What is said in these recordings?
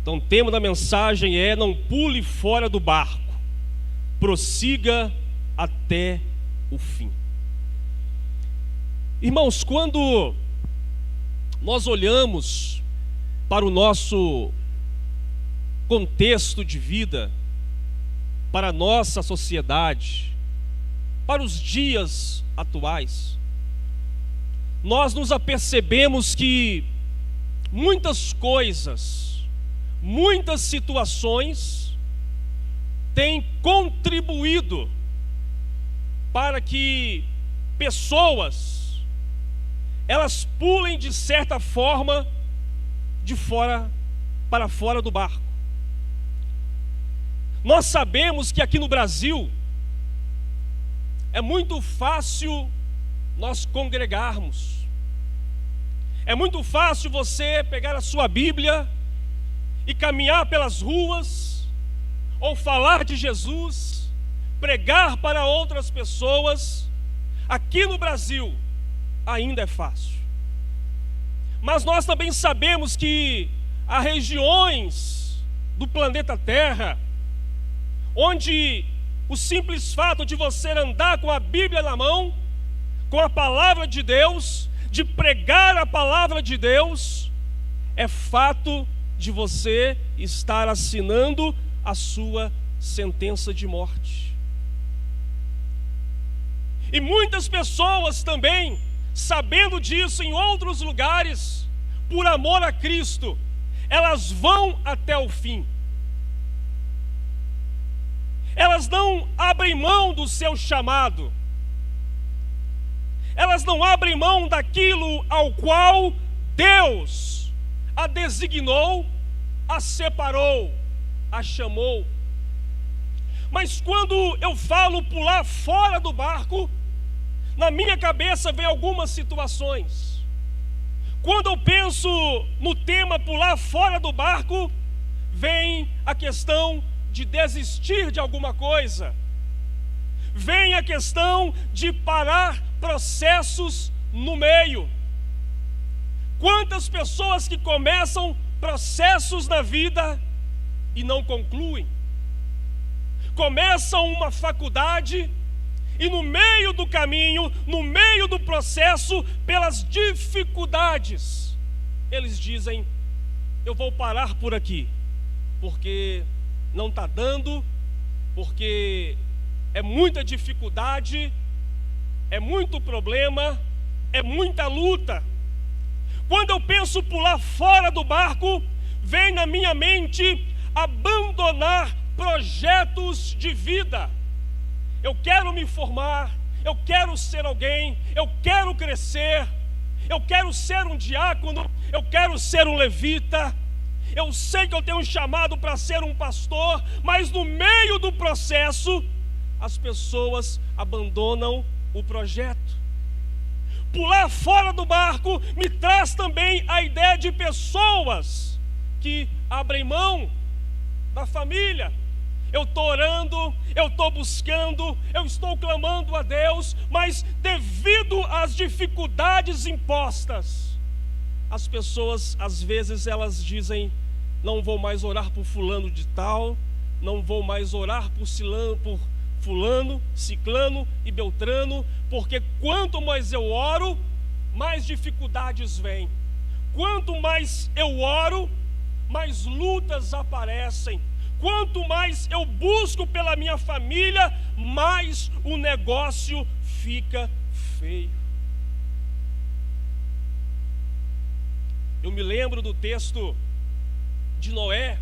Então o tema da mensagem é: não pule fora do barco, prossiga até o fim. Irmãos, quando nós olhamos para o nosso contexto de vida, para a nossa sociedade, para os dias atuais, nós nos apercebemos que muitas coisas, muitas situações têm contribuído para que pessoas, elas pulem de certa forma de fora para fora do barco. Nós sabemos que aqui no Brasil é muito fácil nós congregarmos. É muito fácil você pegar a sua Bíblia e caminhar pelas ruas, ou falar de Jesus, pregar para outras pessoas. Aqui no Brasil ainda é fácil. Mas nós também sabemos que há regiões do planeta Terra onde o simples fato de você andar com a Bíblia na mão, com a palavra de Deus, de pregar a palavra de Deus, é fato de você estar assinando a sua sentença de morte. E muitas pessoas também, sabendo disso em outros lugares, por amor a Cristo, elas vão até o fim. Elas não abrem mão do seu chamado. Elas não abrem mão daquilo ao qual Deus a designou, a separou, a chamou. Mas quando eu falo pular fora do barco, na minha cabeça vem algumas situações. Quando eu penso no tema pular fora do barco, vem a questão de desistir de alguma coisa. Vem a questão de parar processos no meio. Quantas pessoas que começam processos na vida e não concluem? Começam uma faculdade e no meio do caminho, no meio do processo, pelas dificuldades, eles dizem: eu vou parar por aqui, porque não está dando, porque é muita dificuldade, é muito problema, é muita luta. Quando eu penso pular fora do barco, vem na minha mente abandonar projetos de vida. Eu quero me formar, eu quero ser alguém, eu quero crescer, eu quero ser um diácono, eu quero ser um levita. Eu sei que eu tenho um chamado para ser um pastor, mas no meio do processo, as pessoas abandonam o projeto. Pular fora do barco me traz também a ideia de pessoas que abrem mão da família. Eu estou orando, eu estou buscando, eu estou clamando a Deus, mas devido às dificuldades impostas, as pessoas às vezes elas dizem: não vou mais orar por fulano de tal, não vou mais orar por fulano, ciclano e beltrano, porque quanto mais eu oro, mais dificuldades vêm. Quanto mais eu oro, mais lutas aparecem. Quanto mais eu busco pela minha família, mais o negócio fica feio. Eu me lembro do texto de Noé,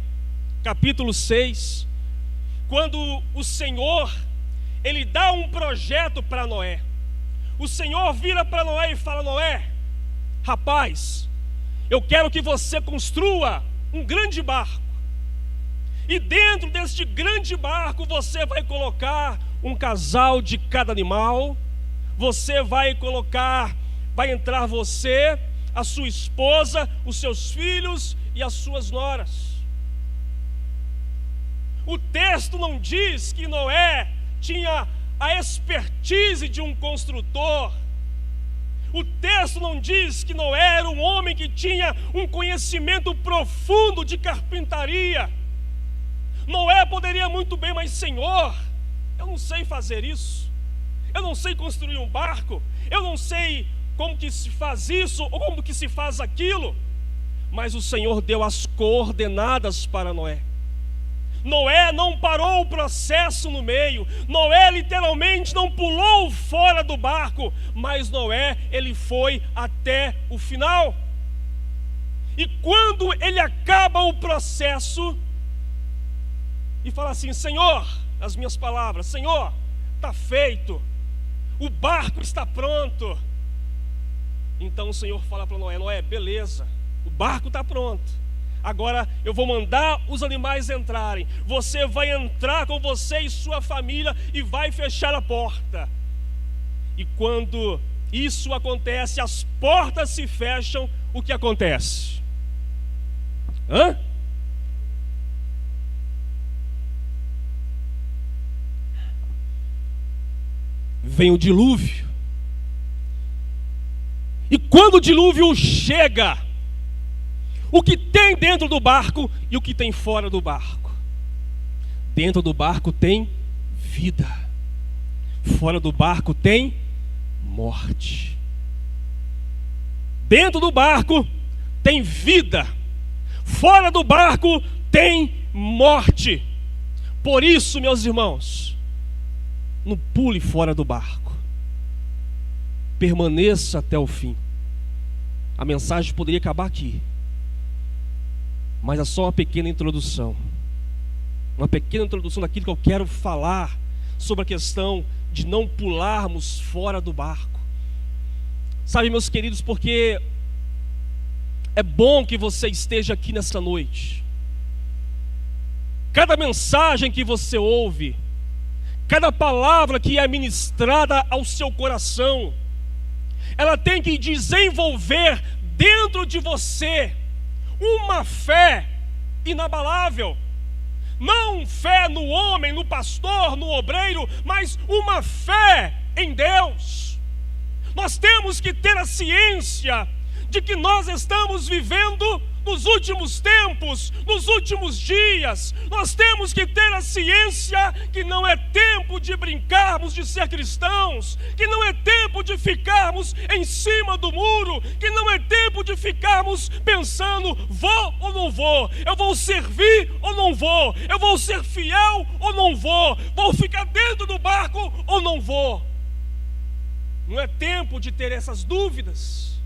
capítulo 6, quando o Senhor, Ele dá um projeto para Noé. O Senhor vira para Noé e fala: Noé, rapaz, eu quero que você construa um grande barco. E dentro deste grande barco você vai colocar um casal de cada animal. Você vai entrar você, a sua esposa, os seus filhos e as suas noras. O texto não diz que Noé tinha a expertise de um construtor. O texto não diz que Noé era um homem que tinha um conhecimento profundo de carpintaria. Noé poderia muito bem, mas Senhor, eu não sei fazer isso, eu não sei construir um barco, eu não sei como que se faz isso ou como que se faz aquilo. Mas o Senhor deu as coordenadas para Noé. Noé não parou o processo no meio. Noé literalmente não pulou fora do barco, mas Noé, ele foi até o final. E quando ele acaba o processo e fala assim: Senhor, as minhas palavras, Senhor, está feito, o barco está pronto. Então o Senhor fala para Noé: Noé, beleza, o barco está pronto. Agora eu vou mandar os animais entrarem. Você vai entrar com você e sua família e vai fechar a porta. E quando isso acontece, as portas se fecham, o que acontece? Vem o dilúvio. E quando o dilúvio chega, o que tem dentro do barco e o que tem fora do barco? Dentro do barco tem vida, fora do barco tem morte. Dentro do barco tem vida, fora do barco tem morte. Por isso, meus irmãos, não pule fora do barco, permaneça até o fim. A mensagem poderia acabar aqui, mas é só uma pequena introdução. Uma pequena introdução daquilo que eu quero falar sobre a questão de não pularmos fora do barco. Sabe, meus queridos, porque é bom que você esteja aqui nessa noite. Cada mensagem que você ouve, cada palavra que é ministrada ao seu coração, ela tem que desenvolver dentro de você uma fé inabalável. Não fé no homem, no pastor, no obreiro, mas uma fé em Deus. Nós temos que ter a ciência de que nós estamos vivendo nos últimos tempos, nos últimos dias. Nós temos que ter a ciência que não é tempo de brincarmos de ser cristãos, que não é tempo de ficarmos em cima do muro, que não é tempo de ficarmos pensando: vou ou não vou, eu vou servir ou não vou, eu vou ser fiel ou não vou ficar dentro do barco ou não vou. Não é tempo de ter essas dúvidas,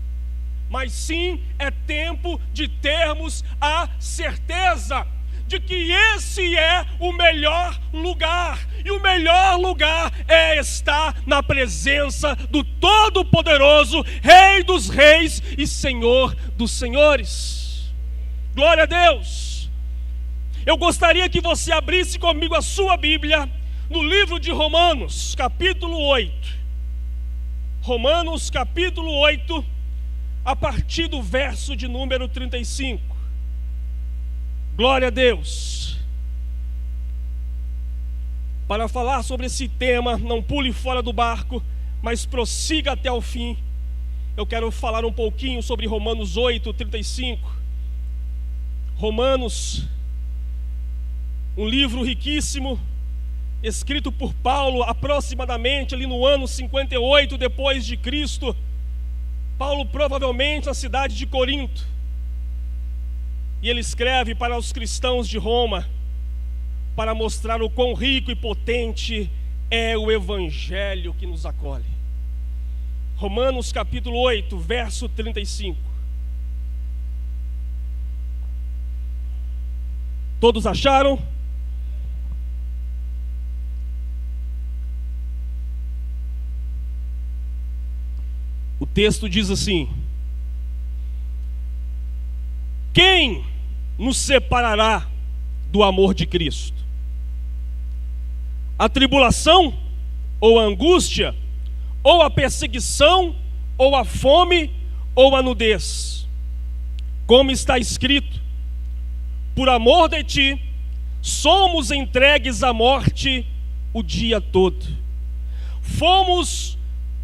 mas sim é tempo de termos a certeza de que esse é o melhor lugar. E o melhor lugar é estar na presença do Todo-Poderoso, Rei dos Reis e Senhor dos Senhores. Glória a Deus. Eu gostaria que você abrisse comigo a sua Bíblia no livro de Romanos, capítulo 8. Romanos, capítulo 8, a partir do verso de número 35. Glória a Deus. Para falar sobre esse tema, não pule fora do barco, mas prossiga até o fim, eu quero falar um pouquinho sobre Romanos 8, 35. Romanos, um livro riquíssimo, escrito por Paulo aproximadamente ali no ano 58 depois de Cristo. Paulo provavelmente na cidade de Corinto, e ele escreve para os cristãos de Roma para mostrar o quão rico e potente é o evangelho que nos acolhe. Romanos capítulo 8, verso 35. Todos acharam? O texto diz assim: quem nos separará do amor de Cristo? A tribulação, ou a angústia, ou a perseguição, ou a fome, ou a nudez? Como está escrito: por amor de ti, somos entregues à morte o dia todo. Fomos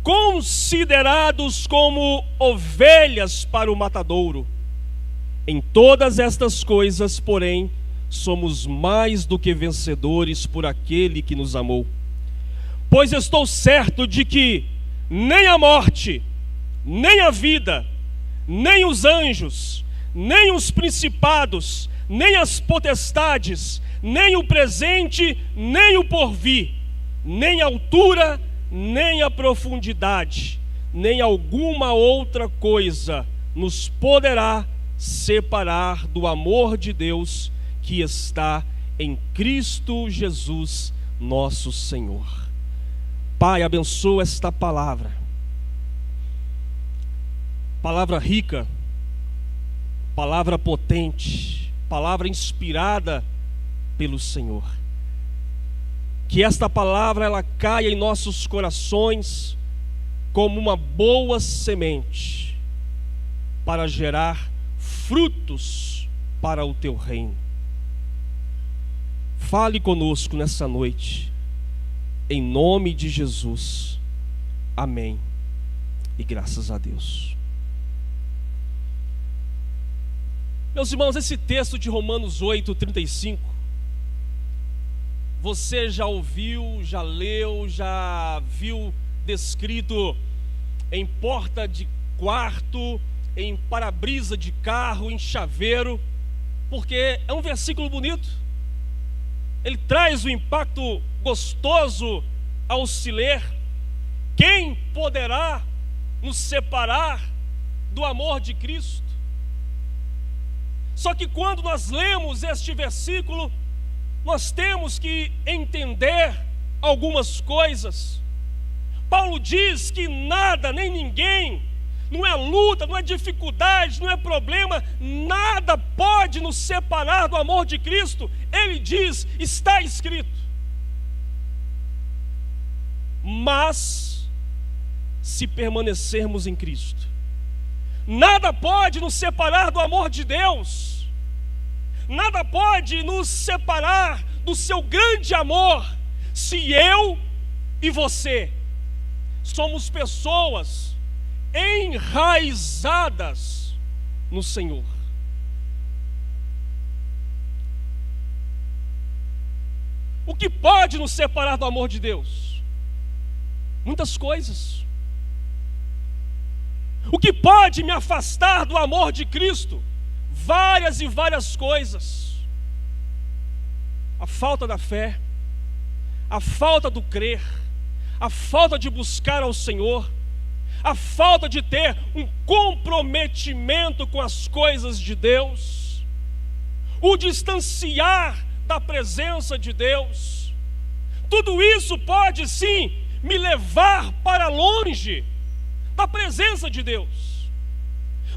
considerados como ovelhas para o matadouro. Em todas estas coisas, porém, somos mais do que vencedores por aquele que nos amou. Pois estou certo de que nem a morte, nem a vida, nem os anjos, nem os principados, nem as potestades, nem o presente, nem o porvir, nem a altura, nem a profundidade, nem alguma outra coisa nos poderá separar do amor de Deus que está em Cristo Jesus, nosso Senhor. Pai, abençoa esta palavra. Palavra rica, palavra potente, palavra inspirada pelo Senhor. Que esta palavra ela caia em nossos corações como uma boa semente para gerar frutos para o teu reino. Fale conosco nessa noite, em nome de Jesus. Amém. E graças a Deus. Meus irmãos, esse texto de Romanos 8:35, você já ouviu, já leu, já viu descrito em porta de quarto, em para-brisa de carro, em chaveiro, porque é um versículo bonito. Ele traz um impacto gostoso ao se ler. Quem poderá nos separar do amor de Cristo? Só que quando nós lemos este versículo, nós temos que entender algumas coisas. Paulo diz que nada, nem ninguém, não é luta, não é dificuldade, não é problema, nada pode nos separar do amor de Cristo. Ele diz, está escrito. Mas, se permanecermos em Cristo, nada pode nos separar do amor de Deus. Nada pode nos separar do seu grande amor, se eu e você somos pessoas enraizadas no Senhor. O que pode nos separar do amor de Deus? Muitas coisas. O que pode me afastar do amor de Cristo? Várias e várias coisas. A falta da fé, a falta do crer, a falta de buscar ao Senhor, a falta de ter um comprometimento com as coisas de Deus, o distanciar da presença de Deus. Tudo isso pode sim me levar para longe da presença de Deus.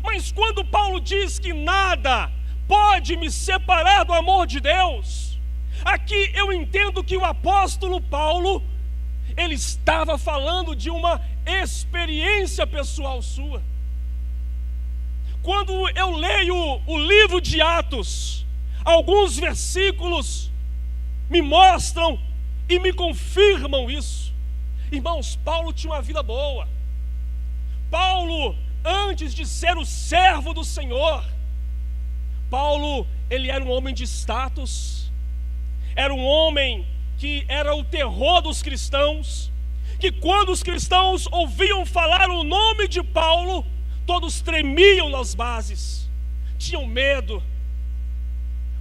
Mas quando Paulo diz que nada pode me separar do amor de Deus, aqui eu entendo que o apóstolo Paulo, ele estava falando de uma experiência pessoal sua. Quando eu leio o livro de Atos, alguns versículos me mostram e me confirmam isso. Irmãos, Paulo tinha uma vida boa. Paulo, antes de ser o servo do Senhor, Paulo, ele era um homem de status, era um homem que era o terror dos cristãos, que quando os cristãos ouviam falar o nome de Paulo, todos tremiam nas bases, tinham medo.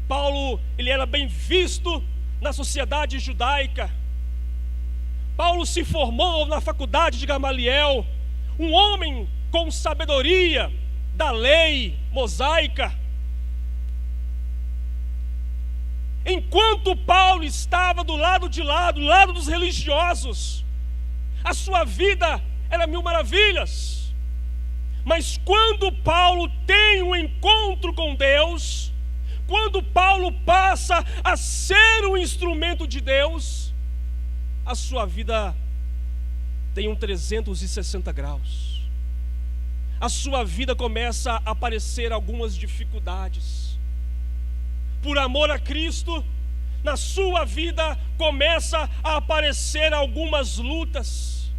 Paulo, ele era bem visto na sociedade judaica. Paulo se formou na faculdade de Gamaliel, um homem com sabedoria da lei mosaica. Enquanto Paulo estava do lado de lá, do lado dos religiosos, a sua vida era mil maravilhas. Mas quando Paulo tem um encontro com Deus, quando Paulo passa a ser um instrumento de Deus, a sua vida tem um 360 graus. A sua vida começa a aparecer algumas dificuldades. Por amor a Cristo, na sua vida começa a aparecer algumas lutas.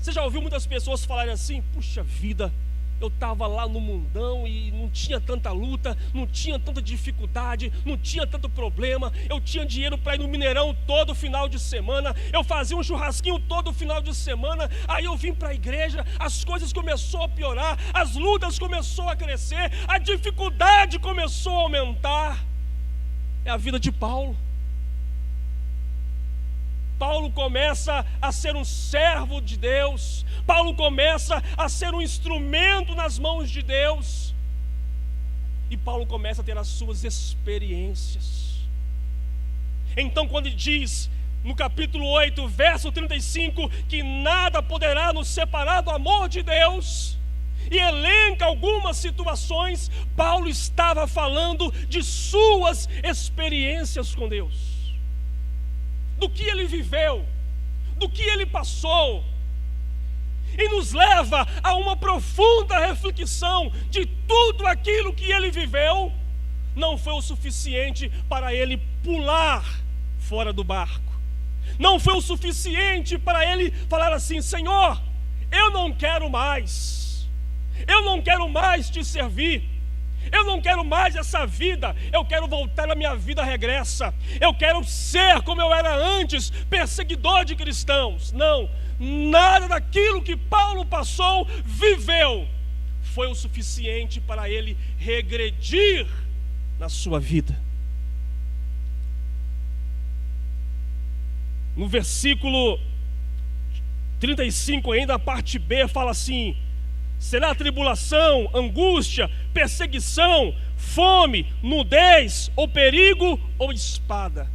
Você já ouviu muitas pessoas falarem assim: puxa vida, eu estava lá no mundão e não tinha tanta luta, não tinha tanta dificuldade, não tinha tanto problema. Eu tinha dinheiro para ir no Mineirão todo final de semana, eu fazia um churrasquinho todo final de semana. Aí eu vim para a igreja, as coisas começaram a piorar, as lutas começaram a crescer, a dificuldade começou a aumentar. É a vida de Paulo. Paulo começa a ser um servo de Deus. Paulo começa a ser um instrumento nas mãos de Deus. E Paulo começa a ter as suas experiências. Então, quando ele diz no capítulo 8, verso 35, que nada poderá nos separar do amor de Deus, e elenca algumas situações, Paulo estava falando de suas experiências com Deus, do que ele viveu, do que ele passou, e nos leva a uma profunda reflexão de tudo aquilo que ele viveu. Não foi o suficiente para ele pular fora do barco, não foi o suficiente para ele falar assim: Senhor, eu não quero mais te servir, eu não quero mais essa vida, eu quero voltar à minha vida regressa, eu quero ser como eu era antes, perseguidor de cristãos. Não, nada daquilo que Paulo passou, viveu, foi o suficiente para ele regredir na sua vida. No versículo 35, ainda a parte B, fala assim: será tribulação, angústia, perseguição, fome, nudez, ou perigo, ou espada.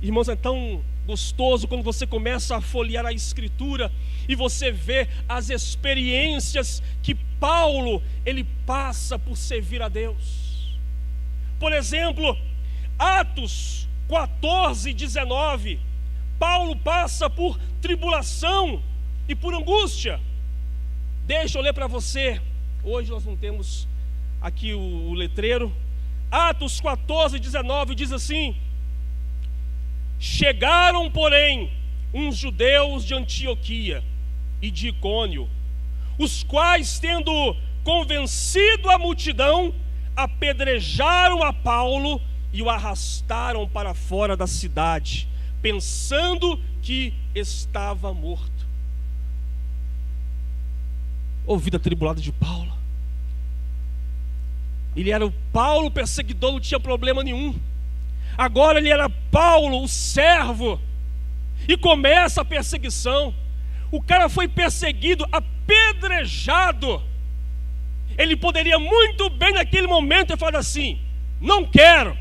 Irmãos, é tão gostoso quando você começa a folhear a Escritura e você vê as experiências que Paulo, ele passa por servir a Deus. Por exemplo, Atos 14:19, Paulo passa por tribulação e por angústia. Deixa eu ler para você. Hoje nós não temos aqui o letreiro. Atos 14:19 diz assim: chegaram, porém, uns judeus de Antioquia e de Icônio, os quais, tendo convencido a multidão, apedrejaram a Paulo e o arrastaram para fora da cidade, pensando que estava morto. Ô vida atribulada de Paulo. Ele era o Paulo perseguidor, não tinha problema nenhum. Agora ele era Paulo, o servo, e começa a perseguição. O cara foi perseguido, apedrejado. Ele poderia muito bem naquele momento ter falado assim: não quero,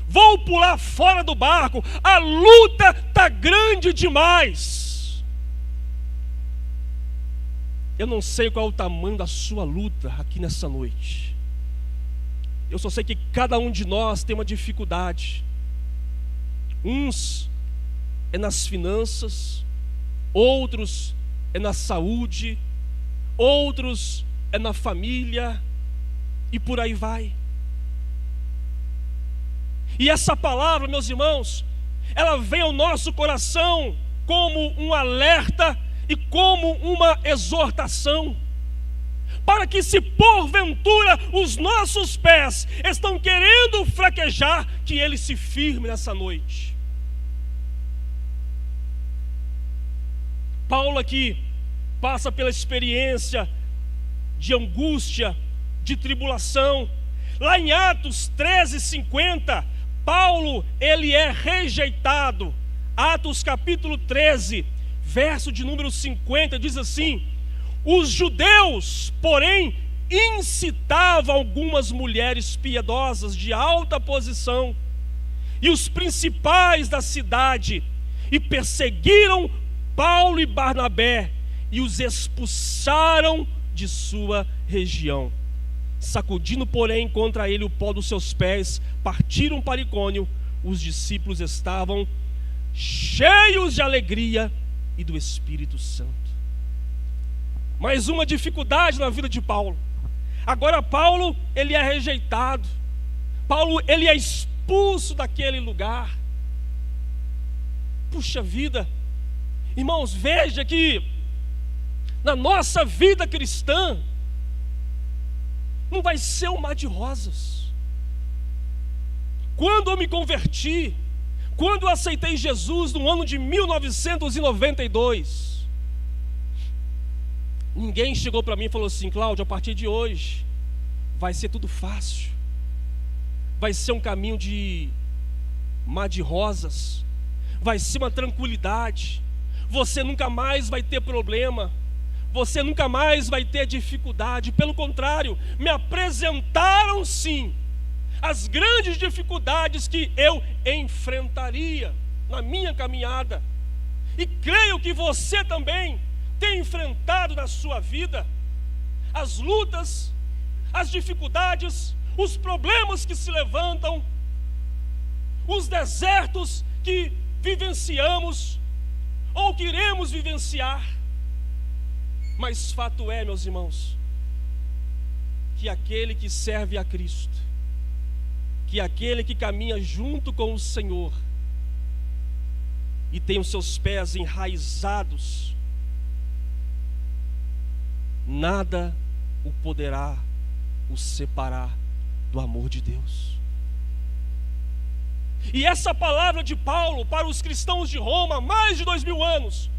vou pular fora do barco, a luta está grande demais. Eu não sei qual é o tamanho da sua luta aqui nessa noite. Eu só sei que cada um de nós tem uma dificuldade. Uns é nas finanças, outros é na saúde, outros é na família, e por aí vai. E essa palavra, meus irmãos, ela vem ao nosso coração como um alerta e como uma exortação, para que, se porventura os nossos pés estão querendo fraquejar, que ele se firme nessa noite. Paulo aqui passa pela experiência de angústia, de tribulação. Lá em Atos 13:50, Paulo, ele é rejeitado. Atos capítulo 13, verso de número 50, diz assim: os judeus, porém, incitavam algumas mulheres piedosas de alta posição e os principais da cidade, e perseguiram Paulo e Barnabé e os expulsaram de sua região. Sacudindo, porém, contra ele o pó dos seus pés, partiram para Icônio. Os discípulos estavam cheios de alegria e do Espírito Santo. Mais uma dificuldade na vida de Paulo. Agora Paulo, ele é rejeitado. Paulo, ele é expulso daquele lugar. Puxa vida. Irmãos, veja que na nossa vida cristã, não vai ser um mar de rosas. Quando eu me converti, quando eu aceitei Jesus no ano de 1992, ninguém chegou para mim e falou assim: Cláudio, a partir de hoje vai ser tudo fácil, vai ser um caminho de mar de rosas, vai ser uma tranquilidade, você nunca mais vai ter problema, você nunca mais vai ter dificuldade. Pelo contrário, me apresentaram sim as grandes dificuldades que eu enfrentaria na minha caminhada, e creio que você também tem enfrentado na sua vida as lutas, as dificuldades, os problemas que se levantam, os desertos que vivenciamos ou que iremos vivenciar. Mas fato é, meus irmãos, que aquele que serve a Cristo, que aquele que caminha junto com o Senhor e tem os seus pés enraizados, nada o poderá o separar do amor de Deus. E essa palavra de Paulo para os cristãos de Roma há mais de 2000 anos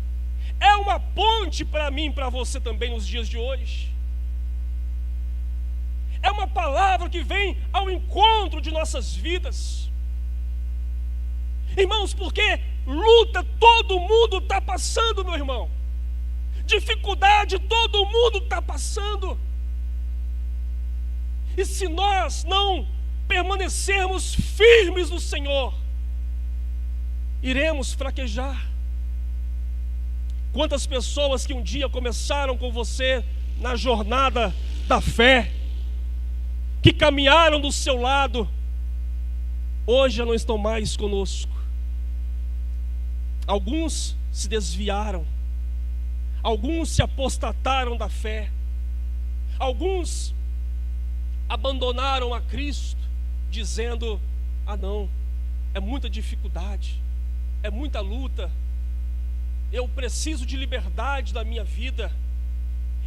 é uma ponte para mim e para você também nos dias de hoje. É uma palavra que vem ao encontro de nossas vidas, irmãos, porque luta todo mundo está passando, meu irmão. Dificuldade todo mundo está passando. E se nós não permanecermos firmes no Senhor, iremos fraquejar. Quantas pessoas que um dia começaram com você na jornada da fé, que caminharam do seu lado, hoje já não estão mais conosco. Alguns se desviaram, alguns se apostataram da fé, alguns abandonaram a Cristo, dizendo: ah não, é muita dificuldade, é muita luta, eu preciso de liberdade da minha vida,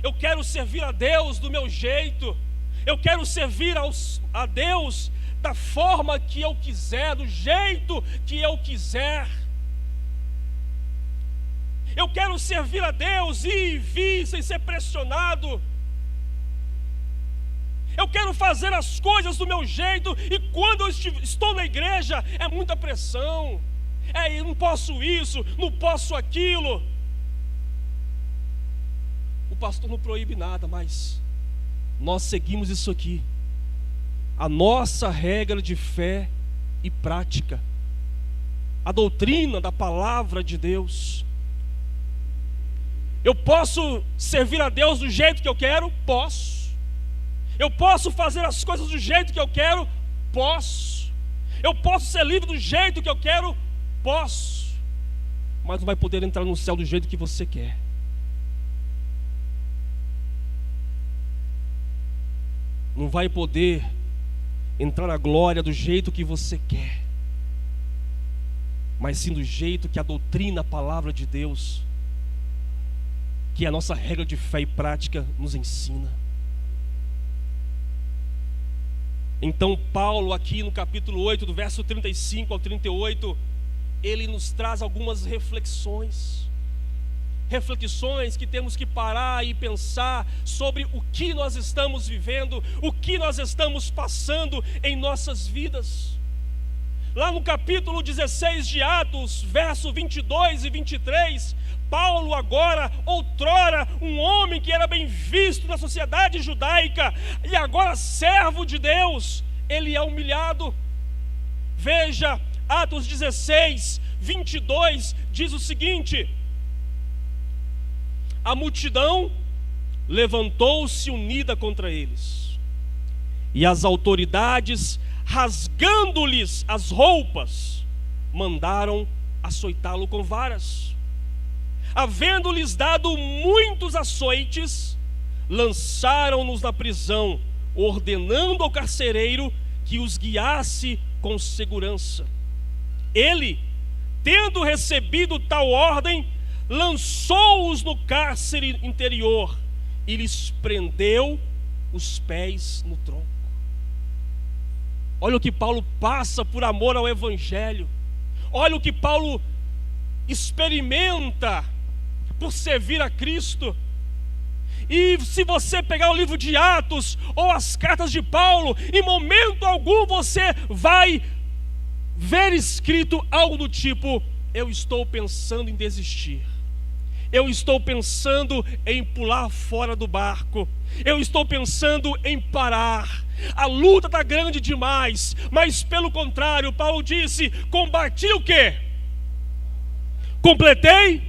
eu quero servir a Deus do meu jeito, eu quero servir a Deus da forma que eu quiser, do jeito que eu quiser. Eu quero servir a Deus e vir sem ser pressionado. Eu quero fazer as coisas do meu jeito, e quando eu estou na igreja é muita pressão. Eu não posso isso, não posso aquilo. O pastor não proíbe nada, mas nós seguimos isso aqui, a nossa regra de fé e prática, a doutrina da palavra de Deus. Eu posso servir a Deus do jeito que eu quero? Posso. Eu posso fazer as coisas do jeito que eu quero? Posso. Eu posso ser livre do jeito que eu quero? Posso. Mas não vai poder entrar no céu do jeito que você quer. Não vai poder entrar na glória do jeito que você quer, mas sim do jeito que a doutrina, a palavra de Deus, que é a nossa regra de fé e prática, nos ensina. Então Paulo aqui no capítulo 8, do verso 35 ao 38, ele nos traz algumas reflexões que temos que parar e pensar sobre o que nós estamos vivendo, o que nós estamos passando em nossas vidas. Lá no capítulo 16 de Atos, verso 22 e 23, Paulo agora, outrora um homem que era bem visto na sociedade judaica, e agora servo de Deus, ele é humilhado. Veja, Atos 16, 22, diz o seguinte: a multidão levantou-se unida contra eles, e as autoridades, rasgando-lhes as roupas, mandaram açoitá-lo com varas. Havendo-lhes dado muitos açoites, lançaram-nos na prisão, ordenando ao carcereiro que os guiasse com segurança. Ele, tendo recebido tal ordem, lançou-os no cárcere interior e lhes prendeu os pés no tronco. Olha o que Paulo passa por amor ao Evangelho. Olha o que Paulo experimenta por servir a Cristo. E se você pegar o livro de Atos ou as cartas de Paulo, em momento algum você vai ver escrito algo do tipo: eu estou pensando em desistir, eu estou pensando em pular fora do barco, eu estou pensando em parar, a luta está grande demais. Mas pelo contrário, Paulo disse: combati o quê? Completei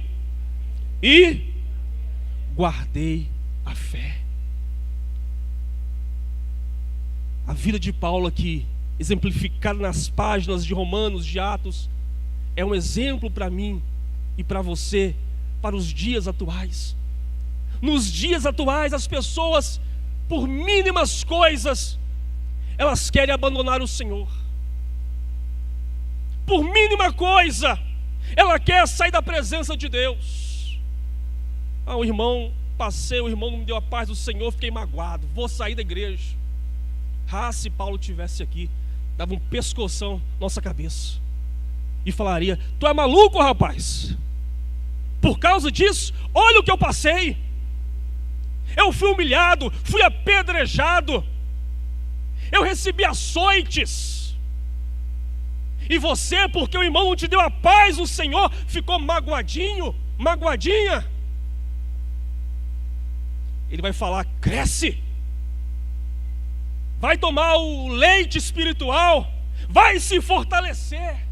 e guardei a fé. A vida de Paulo aqui, exemplificada nas páginas de Romanos, de Atos, é um exemplo para mim e para você, para os dias atuais. Nos dias atuais, as pessoas, por mínimas coisas, elas querem abandonar o Senhor. Por mínima coisa, ela quer sair da presença de Deus. O irmão não me deu a paz do Senhor, fiquei magoado, vou sair da igreja. Se Paulo tivesse aqui, dava um pescoção na nossa cabeça e falaria: tu é maluco, rapaz? Por causa disso, olha o que eu passei. Eu fui humilhado, fui apedrejado, eu recebi açoites. E você, porque o irmão não te deu a paz do Senhor, ficou magoadinho, magoadinha. Ele vai falar: cresce, vai tomar o leite espiritual, vai se fortalecer.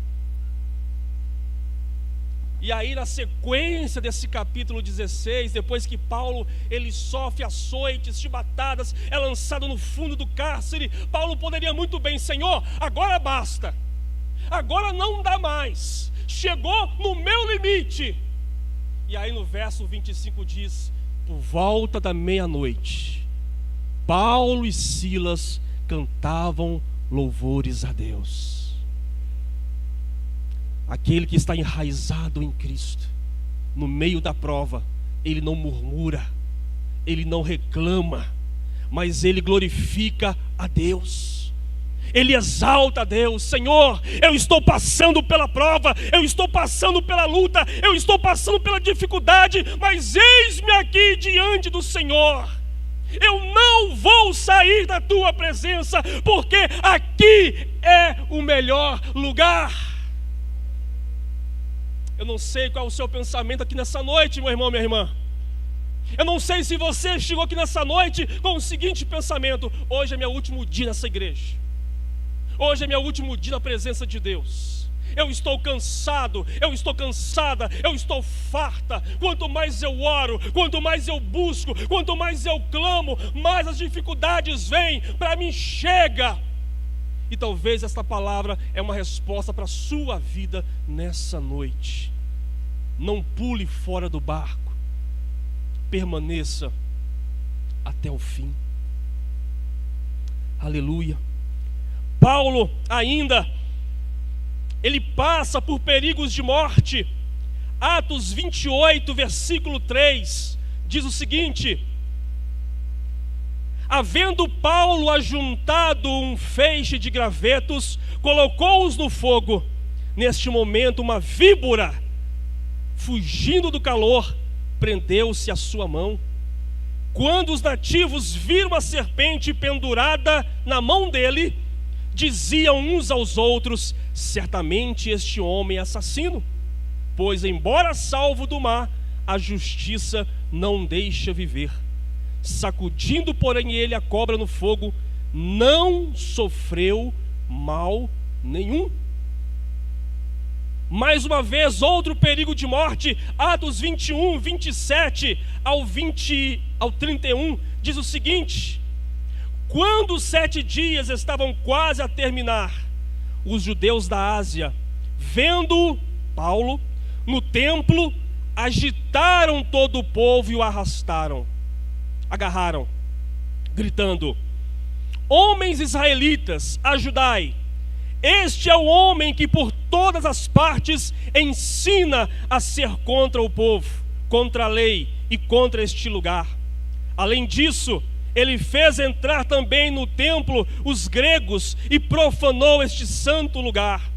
E aí, na sequência desse capítulo 16, depois que Paulo ele sofre açoites, chibatadas, é lançado no fundo do cárcere, Paulo poderia muito bem: Senhor, agora basta, agora não dá mais, chegou no meu limite. E aí no verso 25 diz: por volta da meia-noite, Paulo e Silas cantavam louvores a Deus. Aquele que está enraizado em Cristo, no meio da prova, ele não murmura, ele não reclama, mas ele glorifica a Deus. Ele exalta a Deus: Senhor, eu estou passando pela prova, eu estou passando pela luta, eu estou passando pela dificuldade, mas eis-me aqui diante do Senhor. Eu não vou sair da tua presença, porque aqui é o melhor lugar. Eu não sei qual é o seu pensamento aqui nessa noite, meu irmão, minha irmã. Eu não sei se você chegou aqui nessa noite com o seguinte pensamento: hoje é meu último dia nessa igreja, hoje é meu último dia na presença de Deus. Eu estou cansado, eu estou cansada, eu estou farta. Quanto mais eu oro, quanto mais eu busco, quanto mais eu clamo, mais as dificuldades vêm para mim, chega. E talvez esta palavra é uma resposta para a sua vida nessa noite. Não pule fora do barco, permaneça até o fim. Aleluia. Paulo ainda, ele passa por perigos de morte. Atos 28, versículo 3, diz o seguinte: havendo Paulo ajuntado um feixe de gravetos, colocou-os no fogo. Neste momento, uma víbora, fugindo do calor, prendeu-se à sua mão. Quando os nativos viram a serpente pendurada na mão dele, diziam uns aos outros: certamente este homem é assassino, pois embora salvo do mar, a justiça não deixa viver. Sacudindo, porém, ele a cobra no fogo, não sofreu mal nenhum. Mais uma vez, outro perigo de morte. Atos 21, 27 ao 31, diz o seguinte: quando os 7 dias estavam quase a terminar, os judeus da Ásia, vendo Paulo no templo, agitaram todo o povo e o agarraram, gritando: homens israelitas, ajudai! Este é o homem que por todas as partes ensina a ser contra o povo. contra a lei e contra este lugar. Além disso, ele fez entrar também no templo os gregos e profanou este santo lugar.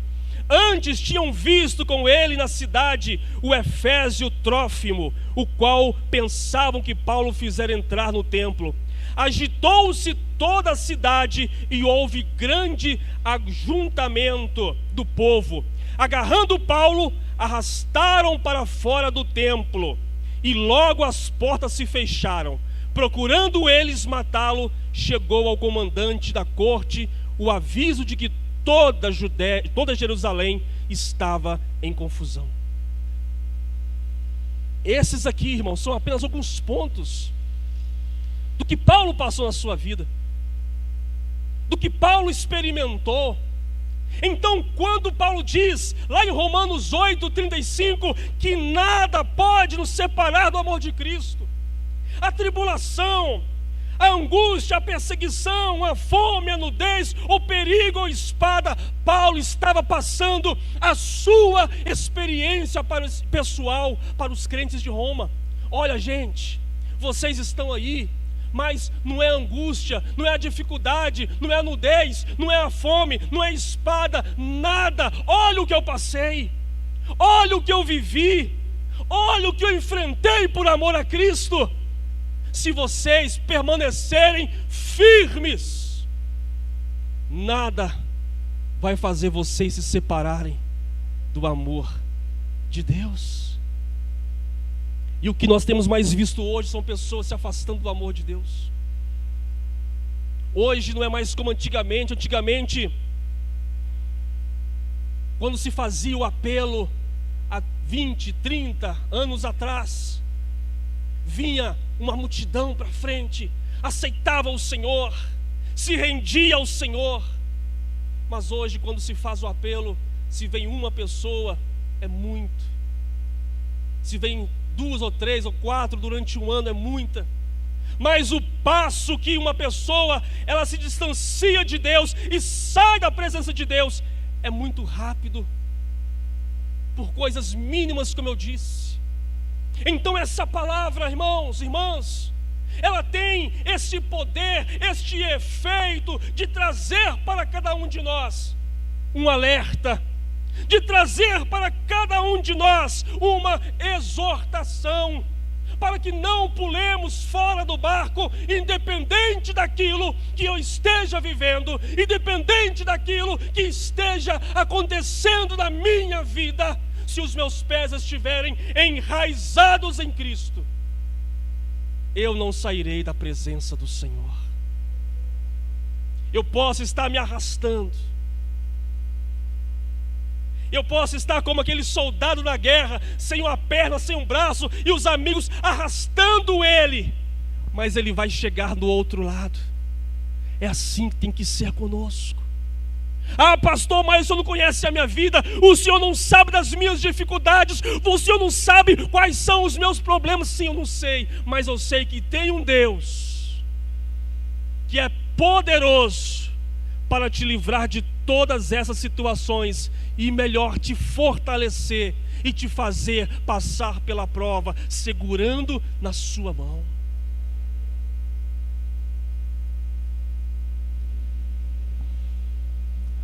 Antes tinham visto com ele na cidade o efésio Trófimo, o qual pensavam que Paulo fizera entrar no templo. Agitou-se toda a cidade e houve grande ajuntamento do povo. Agarrando Paulo, arrastaram para fora do templo, e logo as portas se fecharam. Procurando eles matá-lo, chegou ao comandante da corte o aviso de que toda Jerusalém estava em confusão. Esses aqui, irmãos, são apenas alguns pontos do que Paulo passou na sua vida, do que Paulo experimentou. Então, quando Paulo diz, lá em Romanos 8:35, que nada pode nos separar do amor de Cristo, a tribulação, a angústia, a perseguição, a fome, a nudez, o perigo ou espada, Paulo estava passando a sua experiência pessoal para os crentes de Roma. Olha, gente, vocês estão aí, mas não é a angústia, não é a dificuldade, não é a nudez, não é a fome, não é a espada, nada. Olha o que eu passei, olha o que eu vivi, olha o que eu enfrentei por amor a Cristo. Se vocês permanecerem firmes, nada vai fazer vocês se separarem do amor de Deus. E o que nós temos mais visto hoje são pessoas se afastando do amor de Deus. Hoje não é mais como antigamente. Antigamente, quando se fazia o apelo há 20, 30 anos atrás, vinha uma multidão para frente, aceitava o Senhor, se rendia ao Senhor. Mas hoje, quando se faz o apelo, se vem uma pessoa, é muito. Se vem 2 ou 3 ou 4 durante um ano, é muita. Mas o passo que uma pessoa, ela se distancia de Deus e sai da presença de Deus, é muito rápido, por coisas mínimas, como eu disse. Então essa palavra, irmãos, irmãs, ela tem esse poder, este efeito de trazer para cada um de nós um alerta, de trazer para cada um de nós uma exortação, para que não pulemos fora do barco, independente daquilo que eu esteja vivendo, independente daquilo que esteja acontecendo na minha vida. Se os meus pés estiverem enraizados em Cristo, eu não sairei da presença do Senhor. Eu posso estar me arrastando, eu posso estar como aquele soldado na guerra, sem uma perna, sem um braço, e os amigos arrastando ele, mas ele vai chegar do outro lado. É assim que tem que ser conosco. Ah, pastor, mas o senhor não conhece a minha vida, o senhor não sabe das minhas dificuldades, o senhor não sabe quais são os meus problemas. Sim, eu não sei, mas eu sei que tem um Deus que é poderoso para te livrar de todas essas situações e melhor te fortalecer e te fazer passar pela prova, segurando na sua mão.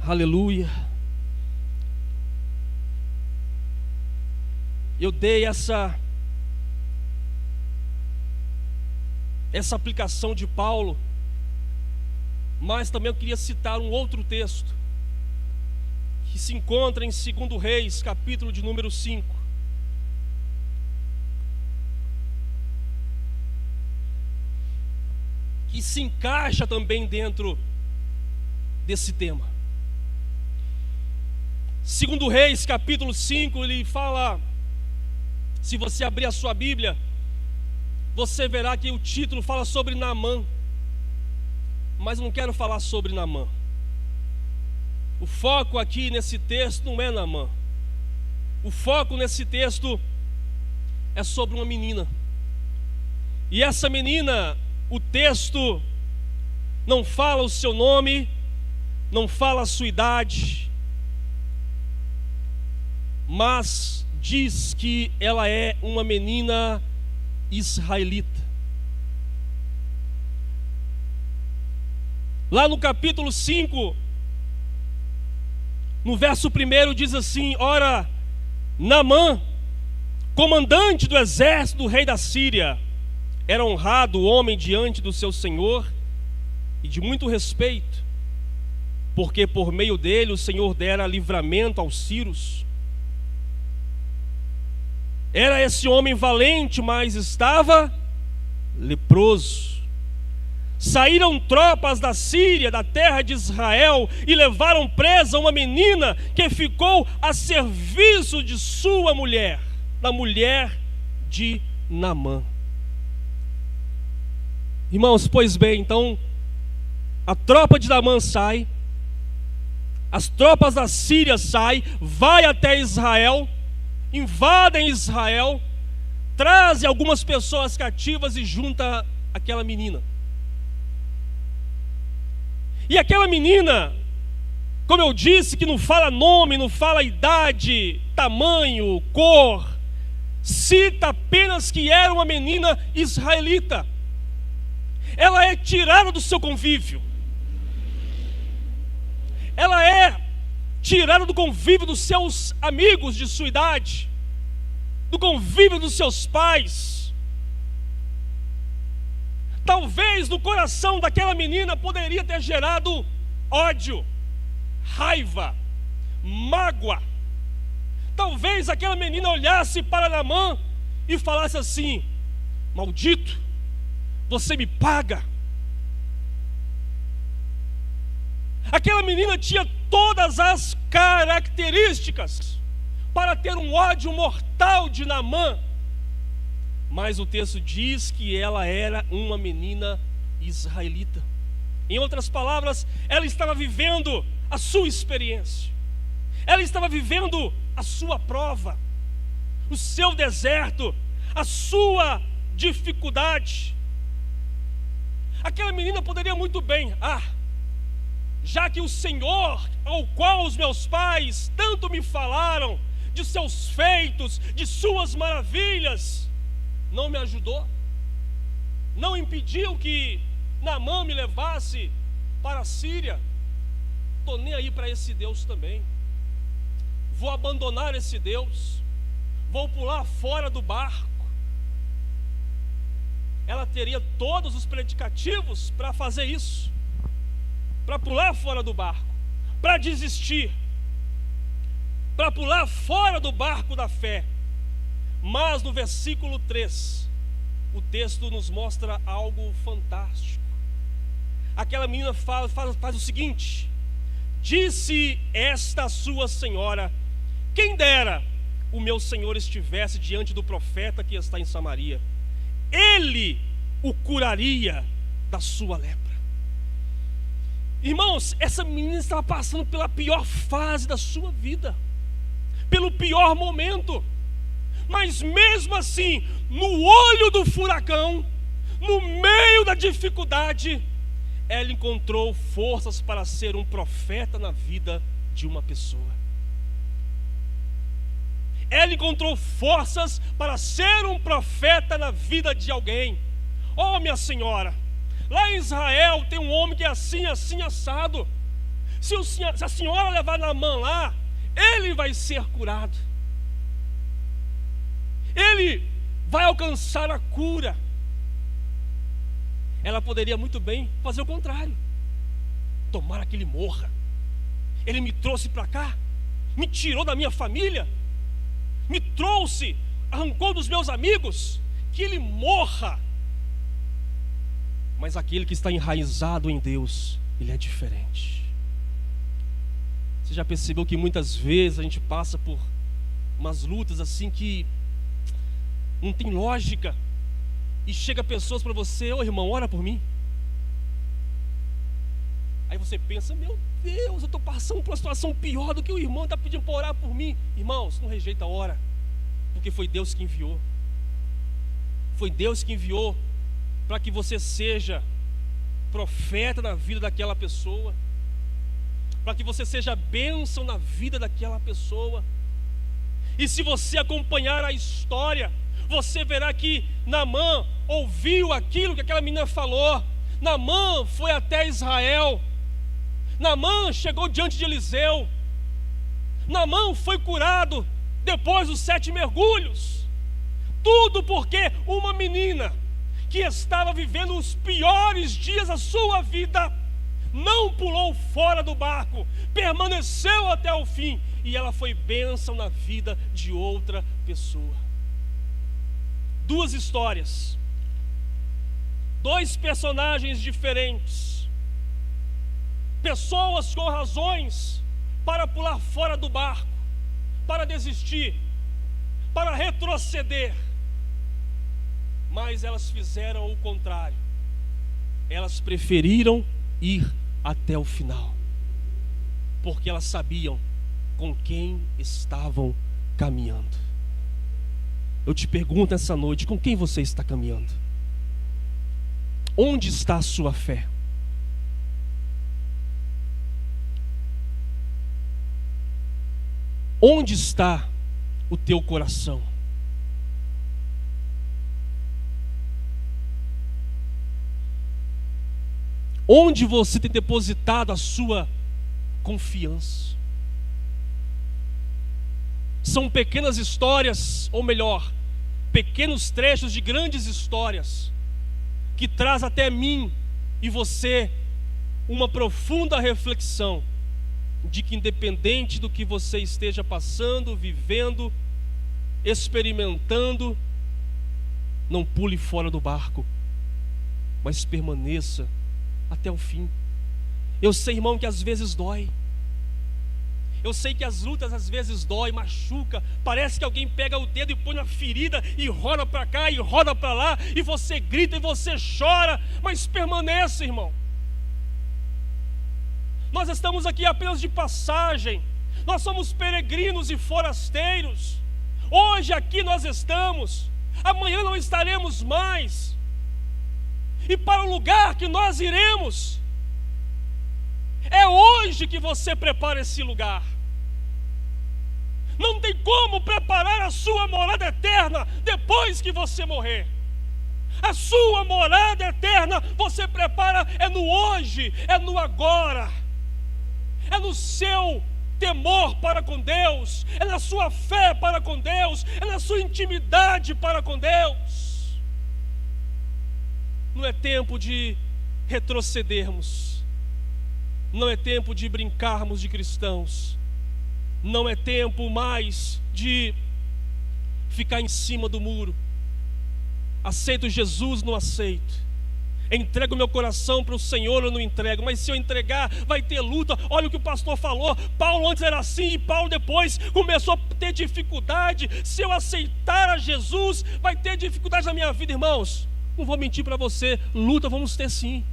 Aleluia. Eu dei essa aplicação de Paulo, mas também eu queria citar um outro texto que se encontra em 2 Reis, capítulo de número 5. Que se encaixa também dentro desse tema. 2 Reis, capítulo 5, ele fala, se você abrir a sua Bíblia, você verá que o título fala sobre Naamã. Mas eu não quero falar sobre Naamã. O foco aqui nesse texto não é Naamã. O foco nesse texto é sobre uma menina. E essa menina, o texto não fala o seu nome, não fala a sua idade, mas diz que ela é uma menina israelita. Lá no capítulo 5, no verso 1 diz assim: ora, Naamã, comandante do exército do rei da Síria, era honrado homem diante do seu senhor e de muito respeito, porque por meio dele o Senhor dera livramento aos sírios. Era esse homem valente, mas estava leproso. Saíram tropas da Síria, da terra de Israel, e levaram presa uma menina que ficou a serviço de sua mulher, da mulher de Naamã. Irmãos, pois bem, então a tropa de Naamã sai, as tropas da Síria saem, vai até Israel, invadem Israel, trazem algumas pessoas cativas e junta aquela menina. E aquela menina, como eu disse, que não fala nome, não fala idade, tamanho, cor, cita apenas que era uma menina israelita. Ela é tirada do seu convívio. Ela é tirada do convívio dos seus amigos de sua idade, do convívio dos seus pais. Talvez no coração daquela menina poderia ter gerado ódio, raiva, mágoa. Talvez aquela menina olhasse para Naamã e falasse assim: maldito, você me paga. Aquela menina tinha todas as características para ter um ódio mortal de Naamã, mas o texto diz que ela era uma menina israelita. Em outras palavras, ela estava vivendo a sua experiência, ela estava vivendo a sua prova, o seu deserto, a sua dificuldade. Aquela menina poderia muito bem: já que o Senhor, ao qual os meus pais tanto me falaram, de seus feitos, de suas maravilhas, não me ajudou, não impediu que Naamã me levasse para a Síria, estou nem aí para esse Deus também, vou abandonar esse Deus, vou pular fora do barco. Ela teria todos os predicativos para fazer isso, para pular fora do barco, para desistir, para pular fora do barco da fé. Mas no versículo 3, o texto nos mostra algo fantástico. Aquela menina faz o seguinte: disse esta sua senhora, quem dera o meu senhor estivesse diante do profeta que está em Samaria, ele o curaria da sua lepra. Irmãos, essa menina estava passando pela pior fase da sua vida, pelo pior momento. Mas mesmo assim, no olho do furacão, no meio da dificuldade, ela encontrou forças para ser um profeta na vida de uma pessoa. Ela encontrou forças para ser um profeta na vida de alguém. Oh, minha senhora, lá em Israel tem um homem que é assim, assim, assado. Se a senhora levar Naamã lá, ele vai ser curado. Ele vai alcançar a cura. Ela poderia muito bem fazer o contrário: tomara que ele morra. Ele me trouxe para cá, me tirou da minha família, me trouxe, arrancou dos meus amigos, que ele morra. Mas aquele que está enraizado em Deus, ele é diferente. Você já percebeu que muitas vezes a gente passa por umas lutas assim que não tem lógica, e chega pessoas para você: ô irmão, ora por mim. Aí você pensa: meu Deus, eu estou passando por uma situação pior do que o irmão está pedindo para orar por mim. Irmãos, não rejeita a hora, porque foi Deus que enviou. Foi Deus que enviou para que você seja profeta na vida daquela pessoa, para que você seja bênção na vida daquela pessoa. E se você acompanhar a história, você verá que Naamã ouviu aquilo que aquela menina falou. Naamã foi até Israel. Naamã chegou diante de Eliseu. Naamã foi curado depois dos 7 mergulhos. Tudo porque uma menina que estava vivendo os piores dias da sua vida não pulou fora do barco, permaneceu até o fim, e ela foi bênção na vida de outra pessoa. 2 histórias, 2 personagens diferentes, pessoas com razões para pular fora do barco, para desistir, para retroceder, mas elas fizeram o contrário. Elas preferiram ir até o final, porque elas sabiam com quem estavam caminhando. Eu te pergunto essa noite, com quem você está caminhando? Onde está a sua fé? Onde está o teu coração? Onde você tem depositado a sua confiança? São pequenas histórias, ou melhor, pequenos trechos de grandes histórias, que traz até mim e você uma profunda reflexão de que, independente do que você esteja passando, vivendo, experimentando, não pule fora do barco, mas permaneça até o fim. Eu sei, irmão, que às vezes dói. Eu sei que as lutas às vezes dói, machuca. Parece que alguém pega o dedo e põe na ferida e roda para cá e roda para lá, e você grita e você chora, mas permaneça, irmão. Nós estamos aqui apenas de passagem. Nós somos peregrinos e forasteiros. Hoje aqui nós estamos, amanhã não estaremos mais. E para o lugar que nós iremos, é hoje que você prepara esse lugar. Não tem como preparar a sua morada eterna depois que você morrer. A sua morada eterna você prepara é no hoje, é no agora, é no seu temor para com Deus, é na sua fé para com Deus, é na sua intimidade para com Deus. Não é tempo de retrocedermos, não é tempo de brincarmos de cristãos, não é tempo mais de ficar em cima do muro. Aceito Jesus, não aceito. Entrego meu coração para o Senhor, eu não entrego. Mas se eu entregar, vai ter luta. Olha o que o pastor falou. Paulo antes era assim, e Paulo depois começou a ter dificuldade. Se eu aceitar a Jesus, vai ter dificuldade na minha vida, irmãos. Não vou mentir para você, luta vamos ter sim.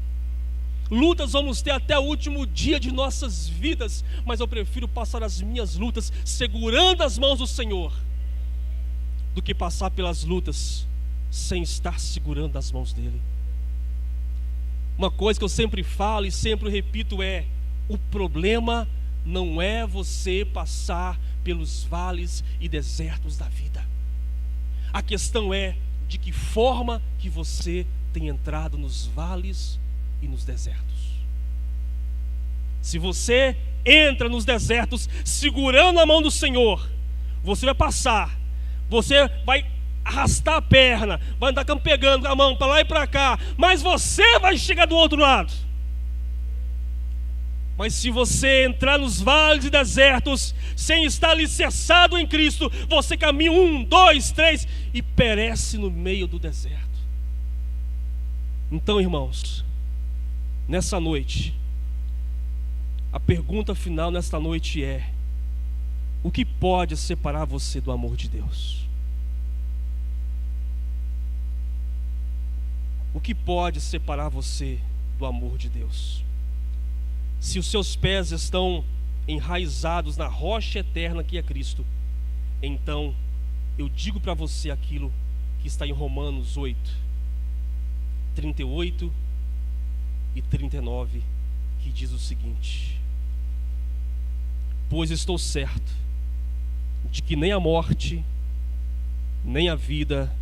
Lutas vamos ter até o último dia de nossas vidas, mas eu prefiro passar as minhas lutas segurando as mãos do Senhor, do que passar pelas lutas sem estar segurando as mãos dele. Uma coisa que eu sempre falo e sempre repito é: o problema não é você passar pelos vales e desertos da vida. A questão é de que forma que você tem entrado nos vales e nos desertos. Se você entra nos desertos segurando a mão do Senhor, você vai passar, você vai arrastar a perna, vai andar pegando a mão para lá e para cá, mas você vai chegar do outro lado. Mas se você entrar nos vales e desertos sem estar alicerçado em Cristo, você caminha 1, 2, 3 e perece no meio do deserto. Então, irmãos, nessa noite, a pergunta final nesta noite é: o que pode separar você do amor de Deus? O que pode separar você do amor de Deus? Se os seus pés estão enraizados na rocha eterna que é Cristo, então eu digo para você aquilo que está em Romanos 8, 38 e 39, que diz o seguinte: pois estou certo de que nem a morte, nem a vida,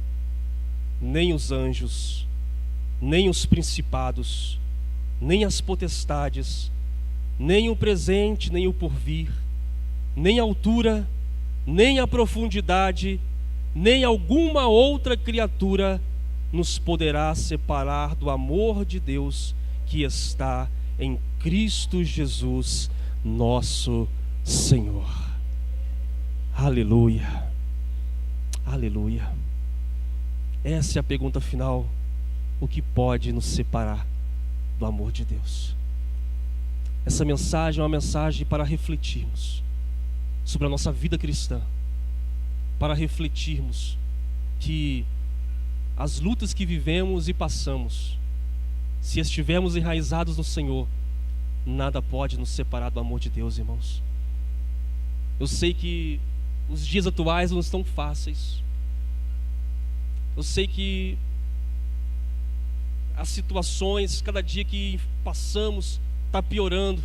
nem os anjos, nem os principados, nem as potestades, nem o presente, nem o porvir, nem a altura, nem a profundidade, nem alguma outra criatura nos poderá separar do amor de Deus que está em Cristo Jesus, nosso Senhor. Aleluia, aleluia. Essa é a pergunta final: o que pode nos separar do amor de Deus? Essa mensagem é uma mensagem para refletirmos sobre a nossa vida cristã, para refletirmos que as lutas que vivemos e passamos, se estivermos enraizados no Senhor, nada pode nos separar do amor de Deus, irmãos. Eu sei que os dias atuais não estão fáceis. Eu sei que as situações, cada dia que passamos, está piorando.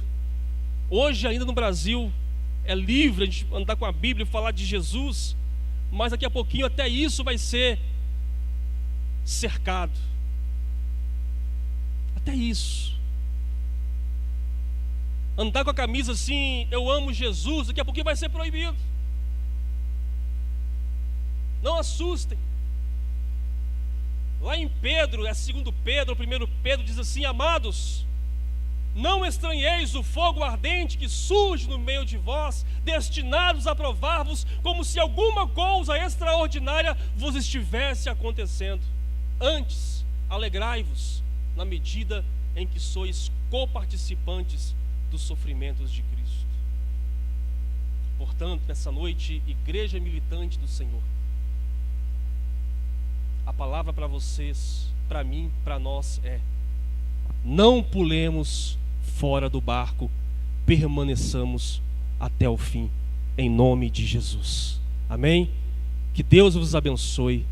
Hoje ainda no Brasil é livre a gente andar com a Bíblia e falar de Jesus, mas daqui a pouquinho até isso vai ser cercado. Até isso. Andar com a camisa assim, eu amo Jesus, daqui a pouquinho vai ser proibido. Não assustem. Lá em Pedro, é 2 Pedro, 1 Pedro diz assim: amados, não estranheis o fogo ardente que surge no meio de vós, destinados a provar-vos, como se alguma coisa extraordinária vos estivesse acontecendo. Antes, alegrai-vos na medida em que sois coparticipantes dos sofrimentos de Cristo. Portanto, nessa noite, igreja militante do Senhor, a palavra para vocês, para mim, para nós é: não pulemos fora do barco, permaneçamos até o fim, em nome de Jesus. Amém? Que Deus vos abençoe.